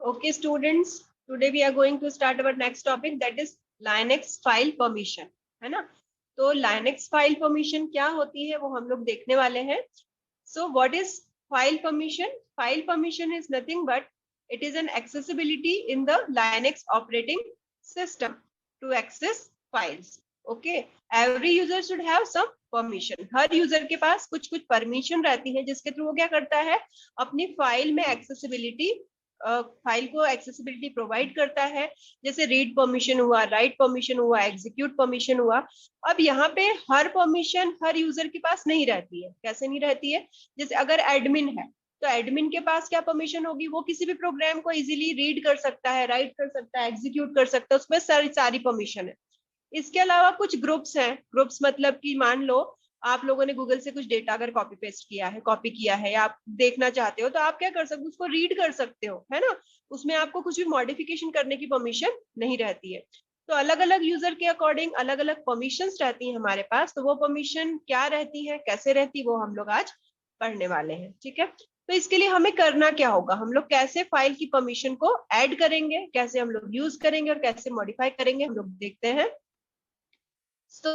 Okay, students, today we are going to start our next topic, that is Linux file permission, है ना? तो Linux file permission क्या होती है वो हम लोग देखने वाले हैं. So what is file permission? File permission is nothing but it is an accessibility in the Linux operating system to access files. Okay, every user should have some permission. Her user के पास कुछ कुछ permission रहती है जिसके through वो क्या करता है, अपनी फाइल में एक्सेसिबिलिटी, फाइल को एक्सेसिबिलिटी प्रोवाइड करता है. जैसे रीड परमिशन हुआ, राइट परमिशन हुआ, एग्जीक्यूट परमिशन हुआ. अब यहाँ पे हर परमिशन हर यूजर के पास नहीं रहती है. कैसे नहीं रहती है? जैसे अगर एडमिन है तो एडमिन के पास क्या परमिशन होगी, वो किसी भी प्रोग्राम को इजीली रीड कर सकता है, राइट कर सकता है, एग्जीक्यूट कर सकता है, उसमें सारी परमिशन है. इसके अलावा कुछ ग्रुप्स हैं. ग्रुप्स मतलब कि मान लो आप लोगों ने गूगल से कुछ डेटा अगर कॉपी पेस्ट किया है, कॉपी किया है, या आप देखना चाहते हो तो आप क्या कर सकते हो, उसको रीड कर सकते हो, है ना? उसमें आपको कुछ भी मॉडिफिकेशन करने की परमिशन नहीं रहती है. तो अलग अलग यूजर के अकॉर्डिंग अलग अलग परमिशंस रहती हैं हमारे पास. तो वो परमिशन क्या रहती है, कैसे रहती है, वो हम लोग आज पढ़ने वाले हैं. ठीक है, तो इसके लिए हमें करना क्या होगा, हम लोग कैसे फाइल की परमिशन को ऐड करेंगे, कैसे हम लोग यूज करेंगे और कैसे मॉडिफाई करेंगे, हम लोग देखते हैं. So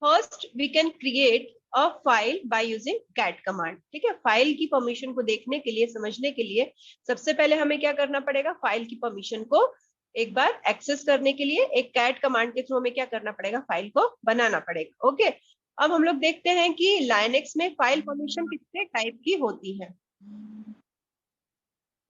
first we can create a file by using cat command. ठीक है, फाइल की परमिशन को देखने के लिए, समझने के लिए सबसे पहले हमें क्या करना पड़ेगा, फाइल की परमिशन को एक बार एक्सेस करने के लिए एक कैट कमांड के थ्रू हमें क्या करना पड़ेगा, फाइल को बनाना पड़ेगा. ओके, अब हम लोग देखते हैं कि लाइनेक्स में फाइल परमिशन कितने टाइप की होती है.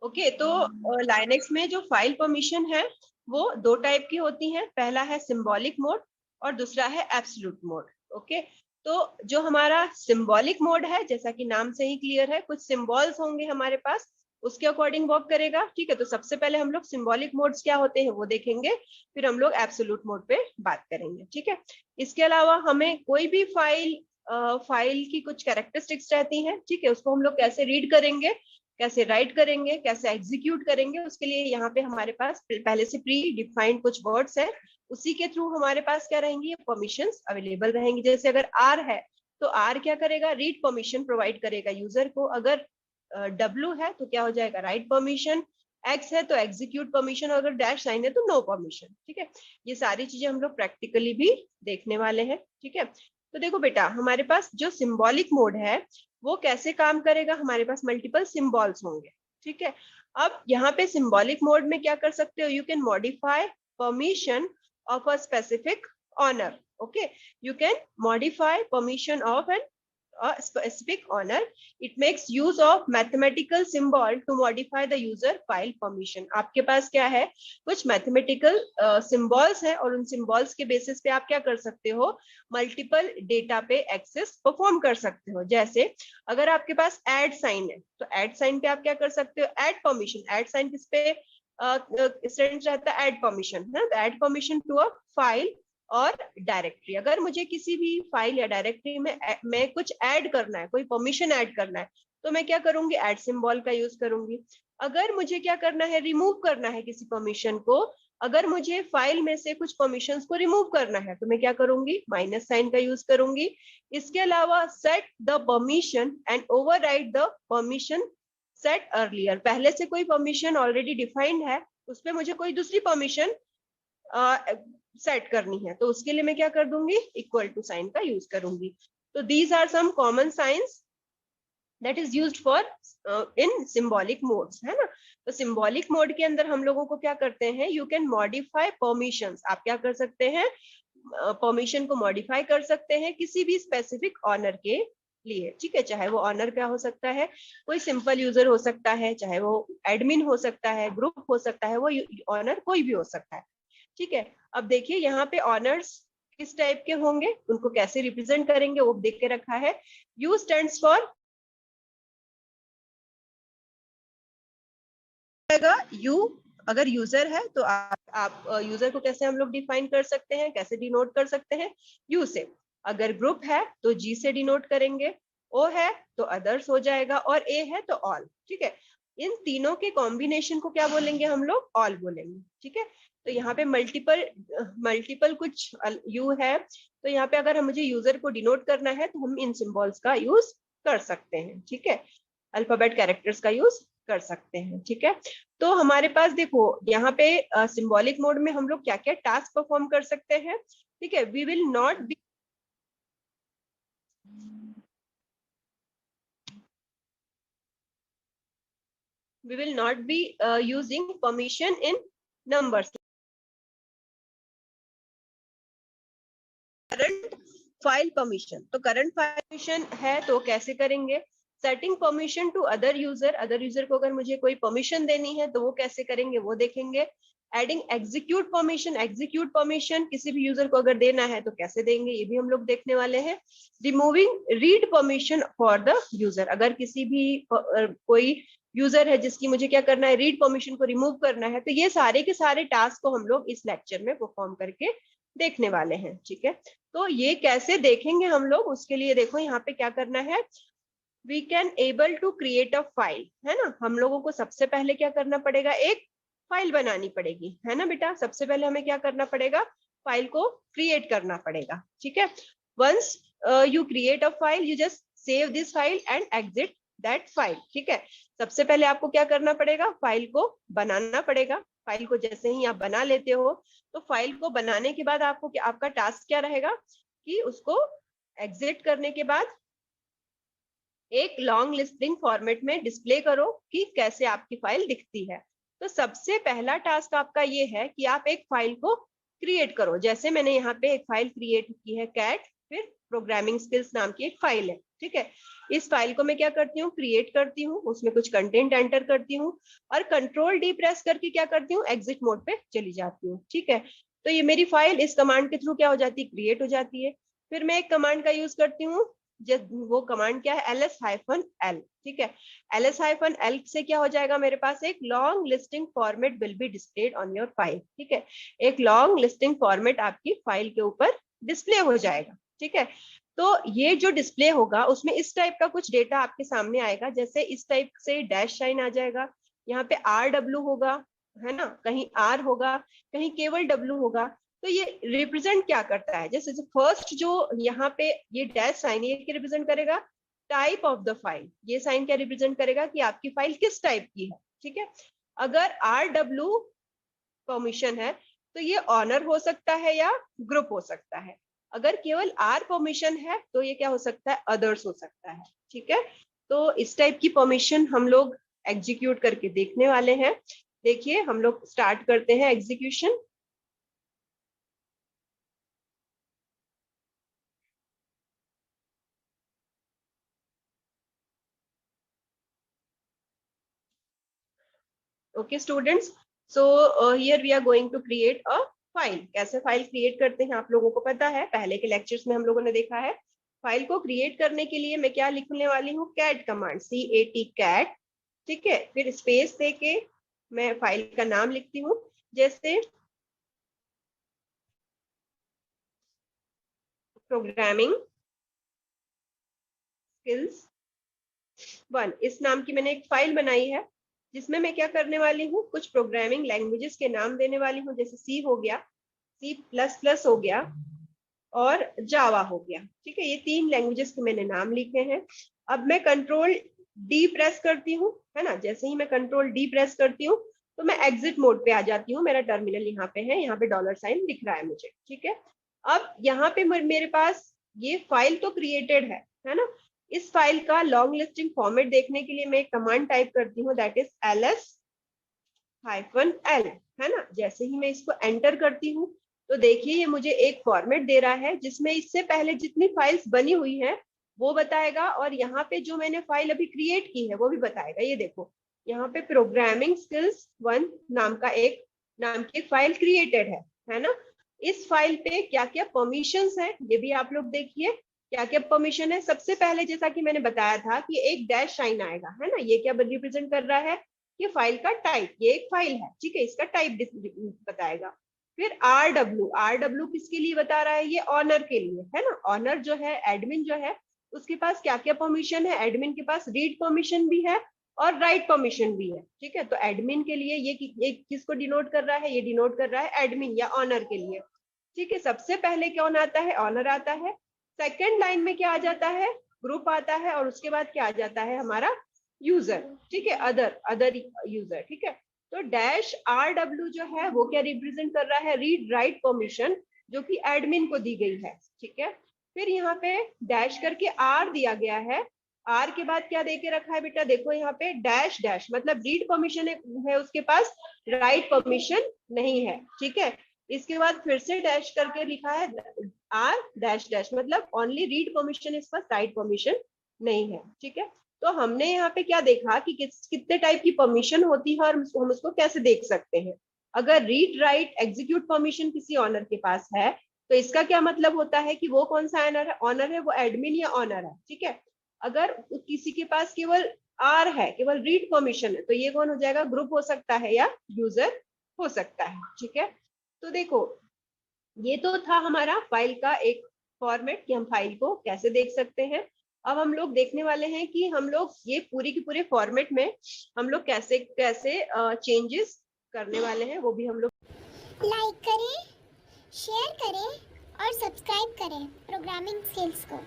ओके, तो लाइनेक्स में जो फाइल परमिशन है वो दो टाइप की होती हैं. पहला है सिंबॉलिक मोड और दूसरा है एब्सोल्यूट मोड. ओके, तो जो हमारा सिंबॉलिक मोड है, जैसा कि नाम से ही क्लियर है, कुछ सिंबल्स होंगे हमारे पास, उसके अकॉर्डिंग वर्क करेगा. ठीक है, तो सबसे पहले हम लोग सिंबॉलिक मोड्स क्या होते हैं वो देखेंगे, फिर हम लोग एब्सोल्यूट मोड पे बात करेंगे. ठीक है, इसके अलावा हमें कोई भी फाइल की कुछ कैरेक्टरिस्टिक्स रहती हैं. ठीक है, उसको हम लोग कैसे रीड करेंगे, कैसे राइट करेंगे, कैसे एग्जीक्यूट करेंगे, उसके लिए यहाँ पे हमारे पास पहले से प्री डिफाइंड कुछ वर्ड्स है. उसी के थ्रू हमारे पास क्या रहेंगी, परमिशंस अवेलेबल रहेंगी. जैसे अगर आर है तो आर क्या करेगा, रीड परमिशन प्रोवाइड करेगा यूजर को. अगर डब्ल्यू है तो क्या हो जाएगा, राइट परमिशन. एक्स है तो एग्जीक्यूट परमिशन, और अगर डैश साइन है तो नो परमिशन. ठीक है, ये सारी चीजें हम लोग प्रैक्टिकली भी देखने वाले हैं. ठीक है, तो देखो बेटा, हमारे पास जो सिंबॉलिक मोड है वो कैसे काम करेगा, हमारे पास मल्टीपल सिंबल्स होंगे. ठीक है, अब यहाँ पे सिंबॉलिक मोड में क्या कर सकते हो, you can modify permission of a specific honor. Okay, you can modify permission of a specific honor. It makes use of mathematical symbol to modify the user file permission. आपके पास क्या है, कुछ mathematical symbols है और उन symbols के basis पे आप क्या कर सकते हो, मल्टीपल डेटा पे एक्सेस परफॉर्म कर सकते हो. जैसे अगर आपके पास ऐड साइन है तो ऐड साइन पे आप क्या कर सकते हो, ऐड परमिशन. ऐड साइन किस पे स्टूडेंट रहता है, ऐड परमिशन है, add permission to a file और डायरेक्टरी. अगर मुझे किसी भी फाइल या डायरेक्टरी में कुछ ऐड करना है, कोई परमिशन ऐड करना है, तो मैं क्या करूंगी, ऐड सिंबल का यूज करूंगी. अगर मुझे क्या करना है, रिमूव करना है किसी परमिशन को, अगर मुझे फाइल में से कुछ परमिशंस को रिमूव करना है तो मैं क्या करूंगी, माइनस साइन का यूज करूंगी. इसके अलावा set the permission and override the permission set earlier. पहले से कोई परमिशन ऑलरेडी डिफाइंड है, उस पर मुझे कोई दूसरी परमिशन सेट करनी है, तो उसके लिए मैं क्या कर दूंगी, इक्वल टू साइन का यूज करूंगी. तो these are some common signs that is used for in symbolic modes, है ना. तो सिंबॉलिक मोड के अंदर हम लोगों को क्या करते हैं, यू कैन मॉडिफाई परमिशंस. आप क्या कर सकते हैं, परमिशन को मॉडिफाई कर सकते हैं किसी भी स्पेसिफिक ऑनर के लिए. ठीक है, चाहे वो ऑनर क्या हो सकता है, कोई सिंपल यूजर हो सकता है, चाहे वो एडमिन हो सकता है, ग्रुप हो सकता है, वो ऑनर कोई भी हो सकता है. ठीक है, अब देखिए यहाँ पे ऑनर्स किस टाइप के होंगे, उनको कैसे रिप्रेजेंट करेंगे वो देख के रखा है. यू स्टैंड्स फॉर, यू अगर यूजर है तो आप यूजर को कैसे हम लोग डिफाइन कर सकते हैं, कैसे डिनोट कर सकते हैं, यू से. अगर ग्रुप है तो जी से डिनोट करेंगे, ओ है तो अदर्स हो जाएगा, और ए है तो ऑल. ठीक है, इन तीनों के कॉम्बिनेशन को क्या बोलेंगे हम लोग, ऑल बोलेंगे. ठीक है, तो यहाँ पे मल्टीपल कुछ यू है, तो यहाँ पे अगर मुझे यूजर को डिनोट करना है तो हम इन सिंबल्स का यूज कर सकते हैं. ठीक है, अल्फाबेट कैरेक्टर्स का यूज कर सकते हैं। ठीक है, तो हमारे पास देखो यहाँ पे सिंबॉलिक मोड में हम लोग क्या क्या टास्क परफॉर्म कर सकते हैं। ठीक है, we will not be using permission in numbers. Current file permission, तो करंट फाइल परमिशन है तो कैसे करेंगे। Setting permission to other user को अगर मुझे कोई परमिशन देनी है तो वो कैसे करेंगे वो देखेंगे। एडिंग एग्जीक्यूट परमिशन किसी भी यूजर को अगर देना है तो कैसे देंगे ये भी हम लोग देखने वाले हैं। Removing read permission for the user, अगर किसी भी कोई यूजर है जिसकी मुझे क्या करना है, रीड परमिशन को रिमूव करना है, तो ये सारे के सारे टास्क को हम लोग इस लेक्चर में परफॉर्म करके देखने वाले हैं। ठीक है, तो ये कैसे देखेंगे हम लोग, उसके लिए देखो यहाँ पे क्या करना है। We can able to create a file, है ना। हम लोगों को सबसे पहले क्या करना पड़ेगा, एक फाइल बनानी पड़ेगी, है ना बेटा। सबसे पहले हमें क्या करना पड़ेगा, फाइल को क्रिएट करना पड़ेगा। ठीक है, once you create a file you just save this file and exit that file. ठीक है, सबसे पहले आपको क्या करना पड़ेगा, फाइल को बनाना पड़ेगा। फाइल को जैसे ही आप बना लेते हो तो फाइल को बनाने के बाद आपको आपका टास्क क्या रहेगा कि उसको एग्जिट करने के बाद एक लॉन्ग लिस्टिंग फॉर्मेट में डिस्प्ले करो कि कैसे आपकी फाइल दिखती है। तो सबसे पहला टास्क आपका ये है कि आप एक फाइल को क्रिएट करो। जैसे मैंने यहाँ पे एक फाइल क्रिएट की है कैट, फिर प्रोग्रामिंग स्किल्स नाम की एक फाइल है। ठीक है, इस फाइल को मैं क्या करती हूँ, क्रिएट करती हूँ, उसमें कुछ कंटेंट एंटर करती हूँ और कंट्रोल डी प्रेस करके क्या करती हूँ, एग्जिट मोड पे चली जाती हूँ। ठीक है, तो ये मेरी फाइल इस कमांड के थ्रू क्या हो जाती है, क्रिएट हो जाती है। फिर मैं एक कमांड का यूज करती हूँ, वो कमांड क्या है, ls-l। ठीक है, ls-l से क्या हो जाएगा, मेरे पास एक long listing format will be displayed on your file. ठीक है, एक लॉन्ग लिस्टिंग फॉर्मेट आपकी फाइल के ऊपर डिस्प्ले हो जाएगा। ठीक है, तो ये जो डिस्प्ले होगा उसमें इस टाइप का कुछ डेटा आपके सामने आएगा, जैसे इस टाइप से डैश साइन आ जाएगा, यहाँ पे RW होगा, है ना, कहीं R होगा, कहीं केवल W होगा। तो ये रिप्रेजेंट क्या करता है, जैसे फर्स्ट जो यहाँ पे ये डैश साइन ये क्या रिप्रेजेंट करेगा, टाइप ऑफ द फाइल। ये साइन क्या रिप्रेजेंट करेगा कि आपकी फाइल किस टाइप की है। ठीक है, अगर RW परमिशन है तो ये ऑनर हो सकता है या ग्रुप हो सकता है। अगर केवल R परमिशन है तो ये क्या हो सकता है, अदर्स हो सकता है। ठीक है, तो इस टाइप की परमिशन हम लोग एग्जीक्यूट करके देखने वाले हैं। देखिए हम लोग स्टार्ट करते हैं execution. Okay students, so here we are going to create a file. कैसे फाइल क्रिएट करते हैं आप लोगों को पता है, पहले के लेक्चर्स में हम लोगों ने देखा है। फाइल को क्रिएट करने के लिए मैं क्या लिखने वाली हूँ, कैट कमांड, CAT कैट। ठीक है, फिर स्पेस दे के मैं फाइल का नाम लिखती हूँ, जैसे प्रोग्रामिंग स्किल्स 1। इस नाम की मैंने एक फाइल बनाई है जिसमें मैं क्या करने वाली हूँ, कुछ प्रोग्रामिंग लैंग्वेजेस के नाम देने वाली हूँ, जैसे सी हो गया, C++ हो गया और जावा हो गया। ठीक है, ये 3 लैंग्वेजेस के मैंने नाम लिखे हैं। अब मैं कंट्रोल डी प्रेस करती हूँ, है ना। जैसे ही मैं कंट्रोल डी प्रेस करती हूँ तो मैं एग्जिट मोड पे आ जाती हूँ। मेरा टर्मिनल यहाँ पे है, यहाँ पे $साइन दिख रहा है मुझे। ठीक है, अब यहाँ पे मेरे पास ये फाइल तो क्रिएटेड है ना। इस फाइल का लॉन्ग लिस्टिंग फॉर्मेट देखने के लिए मैं एक कमांड टाइप करती हूँ, दैट इज ls-l, है ना। जैसे ही मैं इसको एंटर करती हूँ तो देखिए ये मुझे एक फॉर्मेट दे रहा है जिसमें इससे पहले जितनी फाइल्स बनी हुई हैं वो बताएगा, और यहाँ पे जो मैंने फाइल अभी क्रिएट की है वो भी बताएगा। ये देखो यहाँ पे प्रोग्रामिंग स्किल्स 1 नाम की एक फाइल क्रिएटेड है ना। इस फाइल पे क्या क्या परमिशंस है ये भी आप लोग देखिए, क्या क्या परमिशन है। सबसे पहले जैसा कि मैंने बताया था कि एक डैश साइन आएगा, है ना। ये क्या रिप्रेजेंट कर रहा है, ये फाइल का टाइप, ये एक फाइल है। ठीक है, इसका टाइप बताएगा। फिर RW किसके लिए बता रहा है, ये ऑनर के लिए, है ना। ऑनर जो है, एडमिन जो है, उसके पास क्या क्या परमिशन है, एडमिन के पास रीड परमिशन भी है और राइट परमिशन भी है। ठीक है, तो एडमिन के लिए ये किसको डिनोट कर रहा है, ये डिनोट कर रहा है एडमिन या ऑनर के लिए। ठीक है, सबसे पहले कौन आता है, ऑनर आता है। सेकेंड लाइन में क्या आ जाता है, ग्रुप आता है, और उसके बाद क्या आ जाता है, हमारा यूजर, ठीक है, अदर यूजर, ठीक है। तो डैश RW जो है वो क्या रिप्रेजेंट कर रहा है, रीड राइट परमिशन जो कि एडमिन को दी गई है, ठीक है। फिर यहाँ पे डैश करके R दिया गया है, R के बाद क्या दे के रखा है बेटा, देखो यहाँ पे डैश डैश मतलब रीड परमिशन है उसके पास, राइट परमिशन नहीं है, ठीक है। इसके बाद फिर से डैश करके लिखा है R डैश डैश मतलब ओनली रीड परमिशन इस पास, राइट परमिशन नहीं है, ठीक है। तो हमने यहाँ पे क्या देखा कि कितने टाइप की परमिशन होती है और हम उसको कैसे देख सकते हैं। अगर रीड राइट एग्जीक्यूट परमिशन किसी ऑनर के पास है तो इसका क्या मतलब होता है कि वो कौन सा ऑनर है, वो एडमिन या ऑनर है, ठीक है। अगर किसी के पास केवल आर है, केवल रीड परमिशन है, तो ये कौन हो जाएगा, ग्रुप हो सकता है या यूजर हो सकता है, ठीक है। तो देखो ये तो था हमारा फाइल का एक फॉर्मेट कि हम फाइल को कैसे देख सकते हैं। अब हम लोग देखने वाले हैं कि हम लोग ये पूरी की पूरे फॉर्मेट में हम लोग कैसे कैसे चेंजेस करने वाले हैं, वो भी हम लोग लाइक करें, शेयर करें और सब्सक्राइब करें प्रोग्रामिंग स्किल्स को।